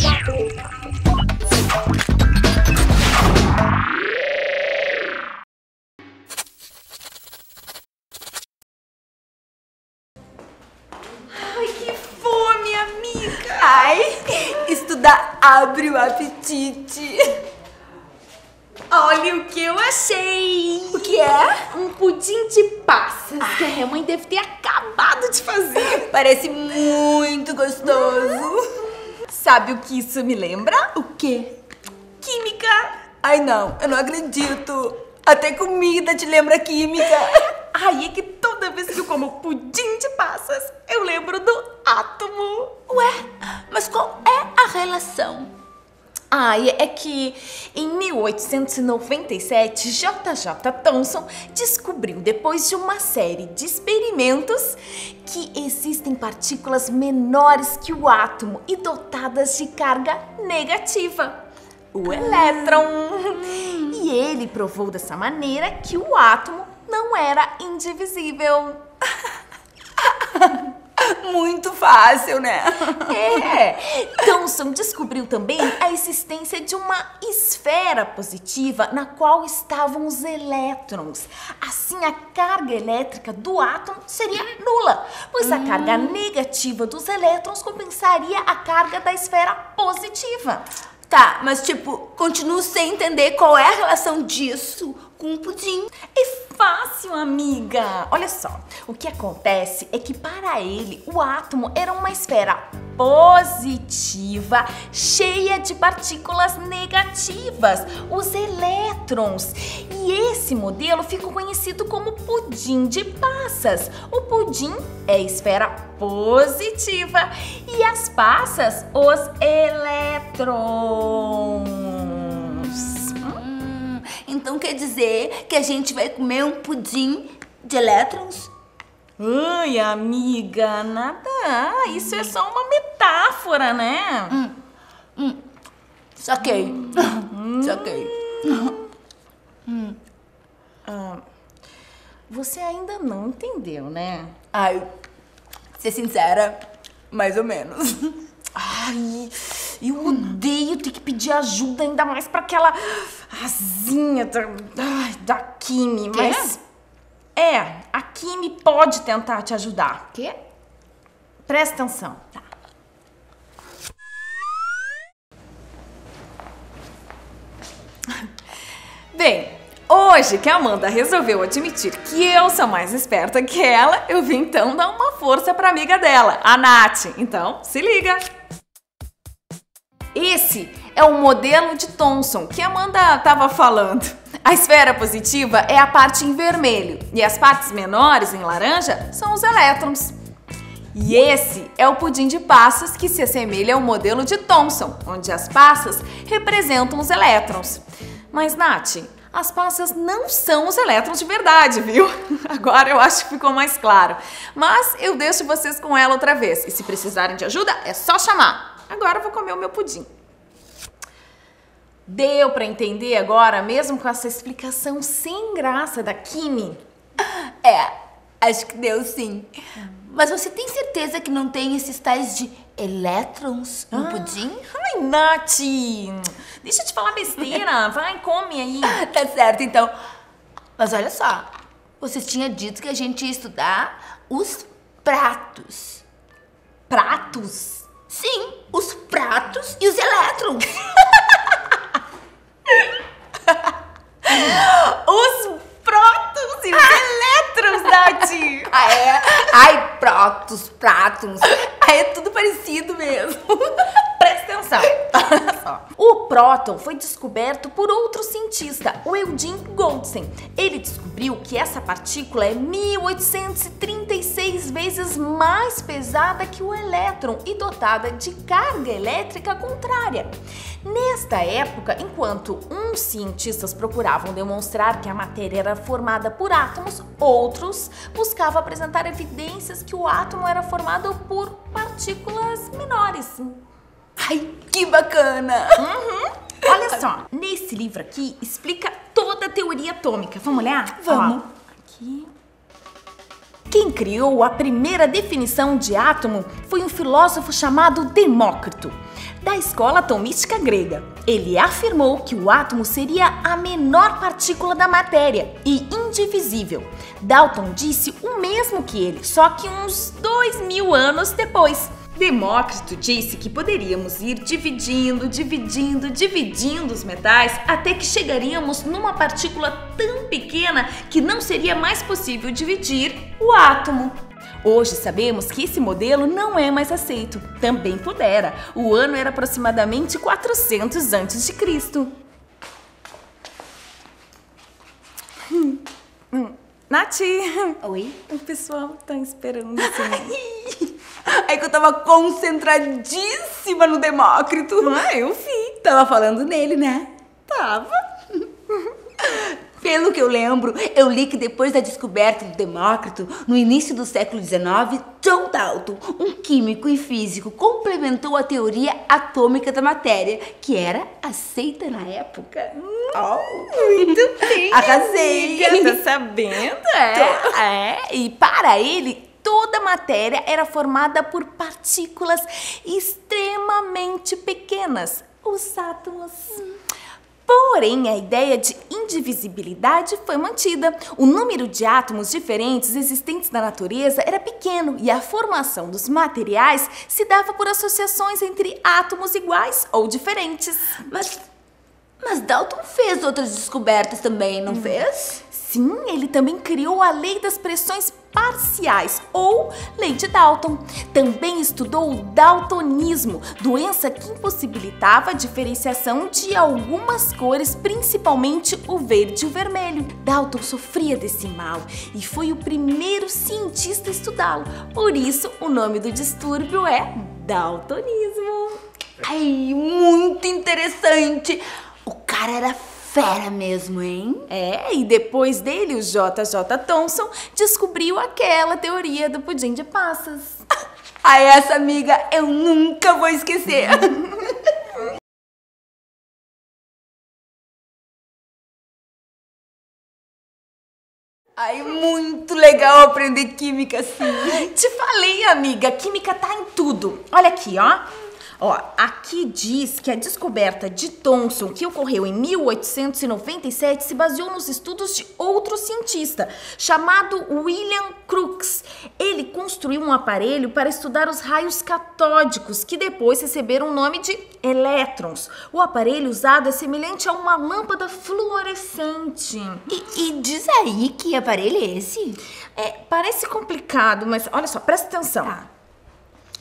Ai, que fome, amiga! Ai, estudar abre o apetite. Olha o que eu achei! O que é? Um pudim de passas que a minha mãe deve ter acabado de fazer. Parece muito gostoso. Sabe o que isso me lembra? O quê? Química. Ai, não, eu não acredito. Até comida te lembra química. Ai, é que toda vez que eu como pudim de passas, eu lembro do átomo. Ué, mas qual é a relação? Ai, é que em 1897, J.J. Thomson descobriu, depois de uma série de experimentos, que existem partículas menores que o átomo e dotadas de carga negativa, o elétron. E ele provou dessa maneira que o átomo não era indivisível. Muito fácil, né? É! Thomson descobriu também a existência de uma esfera positiva na qual estavam os elétrons. Assim, a carga elétrica do átomo seria nula, pois a carga negativa dos elétrons compensaria a carga da esfera positiva. Tá, mas tipo, continuo sem entender qual é a relação disso com o pudim. É fácil, amiga. Olha só, o que acontece é que para ele o átomo era uma esfera positiva, cheia de partículas negativas, os elétrons. E esse modelo ficou conhecido como pudim de passas. O pudim é a esfera positiva e as passas, os elétrons. Então quer dizer que a gente vai comer um pudim de elétrons? Ai, amiga, nada. Isso é só uma metáfora, né? Saquei. Saquei. Você ainda não entendeu, né? Ai, ser sincera, mais ou menos. Ai, eu odeio ter que pedir ajuda, ainda mais pra aquela asinha da Kimi, mas... a Kimi pode tentar te ajudar. Quê? Presta atenção. Tá. Bem, hoje que a Amanda resolveu admitir que eu sou mais esperta que ela, eu vim então dar uma força pra amiga dela, a Nath. Então, se liga! Esse é o modelo de Thomson que a Amanda estava falando. A esfera positiva é a parte em vermelho e as partes menores em laranja são os elétrons. E esse é o pudim de passas que se assemelha ao modelo de Thomson, onde as passas representam os elétrons. Mas, Nath, as passas não são os elétrons de verdade, viu? Agora eu acho que ficou mais claro. Mas eu deixo vocês com ela outra vez. E se precisarem de ajuda, é só chamar. Agora eu vou comer o meu pudim. Deu pra entender agora, mesmo com essa explicação sem graça da Kimi? É, acho que deu sim. Mas você tem certeza que não tem esses tais de elétrons no pudim? Ai, Nath! Deixa eu te falar besteira. Vai, come aí. Tá certo, então. Mas olha só, você tinha dito que a gente ia estudar os pratos. Pratos? Sim, os pratos e os elétrons. Os prótons e os elétrons, Nath! Ah, é? Ai, prótons, prátons. Ai, é tudo parecido mesmo. Presta atenção. Olha só. O próton foi descoberto por outro cientista, o Eugene Goldstein. Ele descobriu que essa partícula é 1836 vezes mais pesada que o elétron e dotada de carga elétrica contrária. Nesta época, enquanto uns cientistas procuravam demonstrar que a matéria era formada por átomos, outros buscavam apresentar evidências que o átomo era formado por partículas menores. Ai, que bacana! Olha só, nesse livro aqui explica toda a teoria atômica. Vamos olhar? Vamos. Ó, aqui. Quem criou a primeira definição de átomo foi um filósofo chamado Demócrito, da escola atomística grega. Ele afirmou que o átomo seria a menor partícula da matéria e indivisível. Dalton disse o mesmo que ele, só que uns 2000 anos depois. Demócrito disse que poderíamos ir dividindo os metais até que chegaríamos numa partícula tão pequena que não seria mais possível dividir o átomo. Hoje sabemos que esse modelo não é mais aceito. Também pudera. O ano era aproximadamente 400 a.C. Nath! Oi? O pessoal tá esperando assim. É que eu tava concentradíssima no Demócrito. Ah, eu vi. Tava falando nele, né? Tava. Pelo que eu lembro, eu li que depois da descoberta do Demócrito, no início do século XIX, John Dalton, um químico e físico, complementou a teoria atômica da matéria, que era aceita na época. Muito bem. Arrasei. Amiga, tá sabendo? E para ele, toda matéria era formada por partículas extremamente pequenas, os átomos. Porém, a ideia de indivisibilidade foi mantida. O número de átomos diferentes existentes na natureza era pequeno e a formação dos materiais se dava por associações entre átomos iguais ou diferentes. Mas Dalton fez outras descobertas também, não fez? Sim, ele também criou a lei das pressões parciais, ou lei de Dalton. Também estudou o daltonismo, doença que impossibilitava a diferenciação de algumas cores, principalmente o verde e o vermelho. Dalton sofria desse mal e foi o primeiro cientista a estudá-lo. Por isso, o nome do distúrbio é daltonismo. Ai, muito interessante! O cara era fera mesmo, hein? E depois dele, o J.J. Thomson descobriu aquela teoria do pudim de passas. Essa amiga eu nunca vou esquecer. Muito legal aprender química assim. Te falei, amiga, química tá em tudo. Olha aqui, ó. Aqui diz que a descoberta de Thomson, que ocorreu em 1897, se baseou nos estudos de outro cientista, chamado William Crookes. Ele construiu um aparelho para estudar os raios catódicos, que depois receberam o nome de elétrons. O aparelho usado é semelhante a uma lâmpada fluorescente. E diz aí que aparelho é esse? Parece complicado, mas olha só, presta atenção. Tá.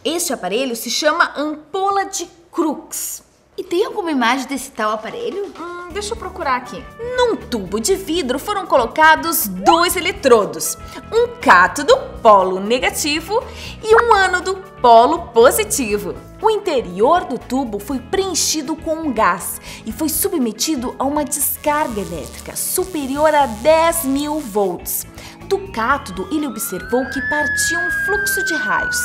Este aparelho se chama ampola de Crookes. E tem alguma imagem desse tal aparelho? Deixa eu procurar aqui. Num tubo de vidro foram colocados 2 eletrodos. Um cátodo, polo negativo, e um ânodo, polo positivo. O interior do tubo foi preenchido com um gás e foi submetido a uma descarga elétrica superior a 10.000 volts. Do cátodo, ele observou que partia um fluxo de raios.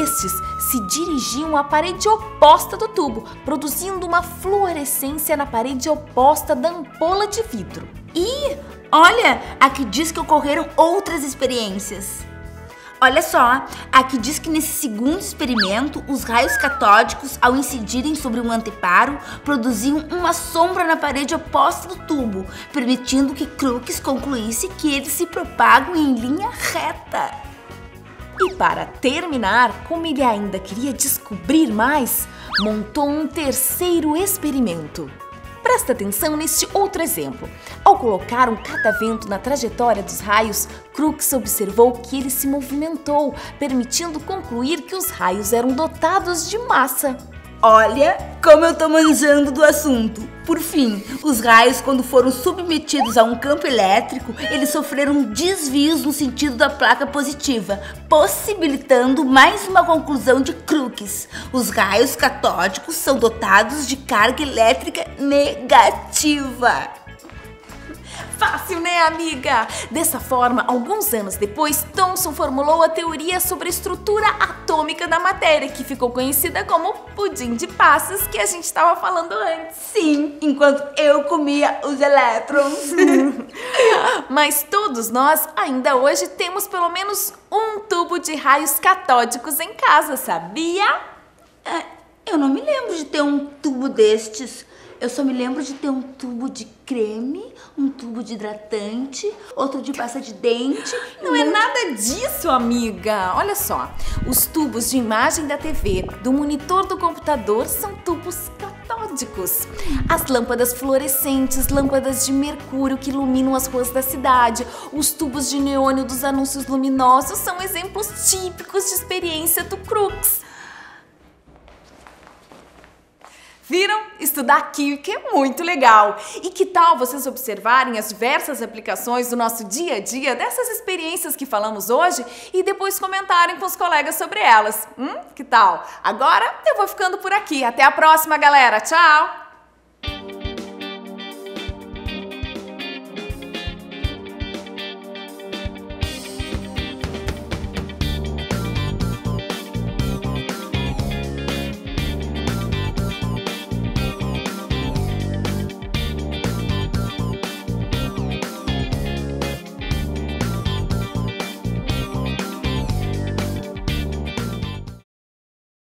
Estes se dirigiam à parede oposta do tubo, produzindo uma fluorescência na parede oposta da ampola de vidro. E olha, aqui diz que ocorreram outras experiências. Olha só, aqui diz que nesse segundo experimento, os raios catódicos, ao incidirem sobre um anteparo, produziam uma sombra na parede oposta do tubo, permitindo que Crookes concluísse que eles se propagam em linha reta. E para terminar, como ele ainda queria descobrir mais, montou um terceiro experimento. Presta atenção neste outro exemplo. Ao colocar um catavento na trajetória dos raios, Crookes observou que ele se movimentou, permitindo concluir que os raios eram dotados de massa. Olha como eu tô manjando do assunto. Por fim, os raios, quando foram submetidos a um campo elétrico, eles sofreram desvios no sentido da placa positiva, possibilitando mais uma conclusão de Crookes. Os raios catódicos são dotados de carga elétrica negativa. Fácil, né, amiga? Dessa forma, alguns anos depois, Thomson formulou a teoria sobre a estrutura atômica da matéria, que ficou conhecida como pudim de passas, que a gente estava falando antes. Sim, enquanto eu comia os elétrons. Mas todos nós, ainda hoje, temos pelo menos um tubo de raios catódicos em casa, sabia? Eu não me lembro de ter um tubo destes. Eu só me lembro de ter um tubo de creme, um tubo de hidratante, outro de pasta de dente. Não é nada disso, amiga. Olha só, os tubos de imagem da TV, do monitor do computador são tubos catódicos. As lâmpadas fluorescentes, lâmpadas de mercúrio que iluminam as ruas da cidade, os tubos de neônio dos anúncios luminosos são exemplos típicos de experiência do Crux. Viram? Estudar química é muito legal. E que tal vocês observarem as diversas aplicações do nosso dia a dia, dessas experiências que falamos hoje, e depois comentarem com os colegas sobre elas? Que tal? Agora eu vou ficando por aqui. Até a próxima, galera. Tchau!